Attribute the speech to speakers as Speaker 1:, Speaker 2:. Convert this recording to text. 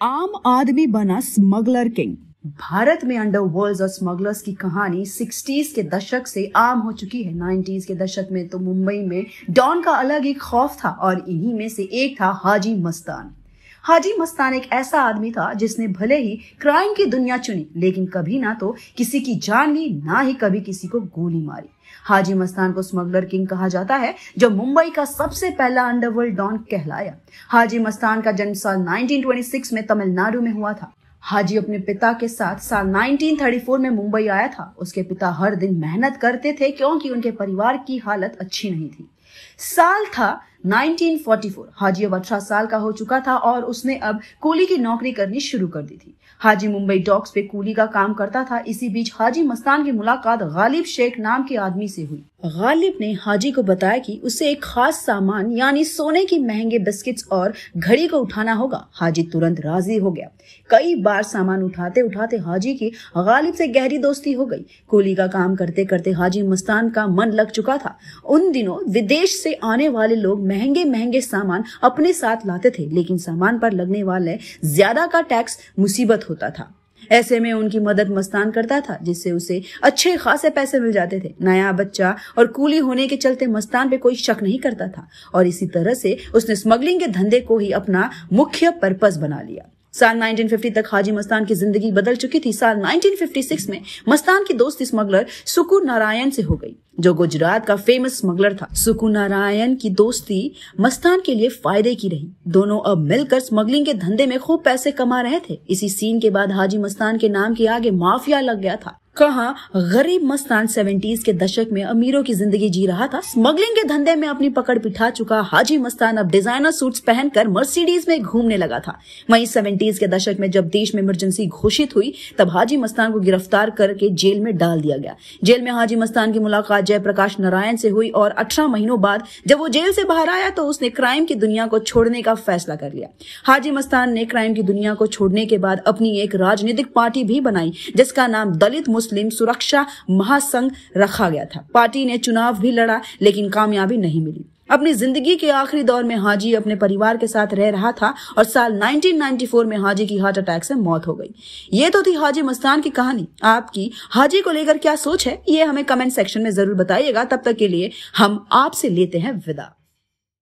Speaker 1: आम आदमी बना स्मगलर किंग। भारत में अंडरवर्ल्ड और स्मगलर्स की कहानी 60s के दशक से आम हो चुकी है। 90s के दशक में तो मुंबई में डॉन का अलग एक खौफ था और इन्हीं में से एक था हाजी मस्तान। हाजी मस्तान एक ऐसा आदमी था जिसने भले ही क्राइम की दुनिया चुनी, लेकिन कभी ना तो किसी की जान ली, ना ही कभी किसी को गोली मारी। हाजी मस्तान को स्मगलर किंग कहा जाता है, जो मुंबई का सबसे पहला अंडरवर्ल्ड डॉन कहलाया। हाजी मस्तान का जन्म साल 1926 में तमिलनाडु में हुआ था। हाजी अपने पिता के साथ साल 1934 में मुंबई आया था। उसके पिता हर दिन मेहनत करते थे क्योंकि उनके परिवार की हालत अच्छी नहीं थी। साल था 1944। हाजी अब 18 साल का हो चुका था और उसने अब कूली की नौकरी करनी शुरू कर दी थी। हाजी मुंबई डॉक्स पे कूली का काम करता था। इसी बीच हाजी मस्तान की मुलाकात गालिब शेख नाम के आदमी से हुई। गालिब ने हाजी को बताया कि उसे एक खास सामान यानी सोने की महंगे बिस्किट्स और घड़ी को उठाना होगा। हाजी तुरंत राजी हो गया। कई बार सामान उठाते उठाते हाजी की गालिब से गहरी दोस्ती हो गई। कूली का काम करते करते हाजी मस्तान का मन लग चुका था। उन दिनों विदेश से आने वाले लोग महंगे महंगे सामान अपने साथ लाते थे, लेकिन सामान पर लगने वाले ज्यादा का टैक्स मुसीबत होता था। ऐसे में उनकी मदद मस्तान करता था, जिससे उसे अच्छे खासे पैसे मिल जाते थे। नया बच्चा और कूली होने के चलते मस्तान पे कोई शक नहीं करता था और इसी तरह से उसने स्मगलिंग के धंधे को ही अपना मुख्य पर्पस बना लिया। साल 1950 तक हाजी मस्तान की जिंदगी बदल चुकी थी। साल 1956 में मस्तान की दोस्ती स्मगलर सुकू नारायण से हो गई, जो गुजरात का फेमस स्मगलर था। सुकू नारायण की दोस्ती मस्तान के लिए फायदे की रही। दोनों अब मिलकर स्मगलिंग के धंधे में खूब पैसे कमा रहे थे। इसी सीन के बाद हाजी मस्तान के नाम के आगे माफिया लग गया था। कहाँ गरीब मस्तान 70s के दशक में अमीरों की जिंदगी जी रहा था। स्मगलिंग के धंधे में अपनी पकड़ बिठा चुका हाजी मस्तान अब डिजाइनर सूट्स पहनकर मर्सिडीज में घूमने लगा था। वहीं 70s के दशक में जब देश में इमरजेंसी घोषित हुई, तब हाजी मस्तान को गिरफ्तार करके जेल में डाल दिया गया। जेल में हाजी मस्तान की मुलाकात जयप्रकाश नारायण से हुई और 18 महीनों बाद जब वो जेल से बाहर आया तो उसने क्राइम की दुनिया को छोड़ने का फैसला कर लिया। हाजी मस्तान ने क्राइम की दुनिया को छोड़ने के बाद अपनी एक राजनीतिक पार्टी भी बनाई, जिसका नाम दलित मुस्लिम सुरक्षा महासंघ रखा गया था। पार्टी ने चुनाव भी लड़ा, लेकिन कामयाबी नहीं मिली। अपनी जिंदगी के आखिरी दौर में हाजी अपने परिवार के साथ रह रहा था और साल 1994 में हाजी की हार्ट अटैक से मौत हो गई। ये तो थी हाजी मस्तान की कहानी। आपकी हाजी को लेकर क्या सोच है, ये हमें कमेंट सेक्शन में जरूर बताइएगा। तब तक के लिए हम आपसे लेते हैं विदा।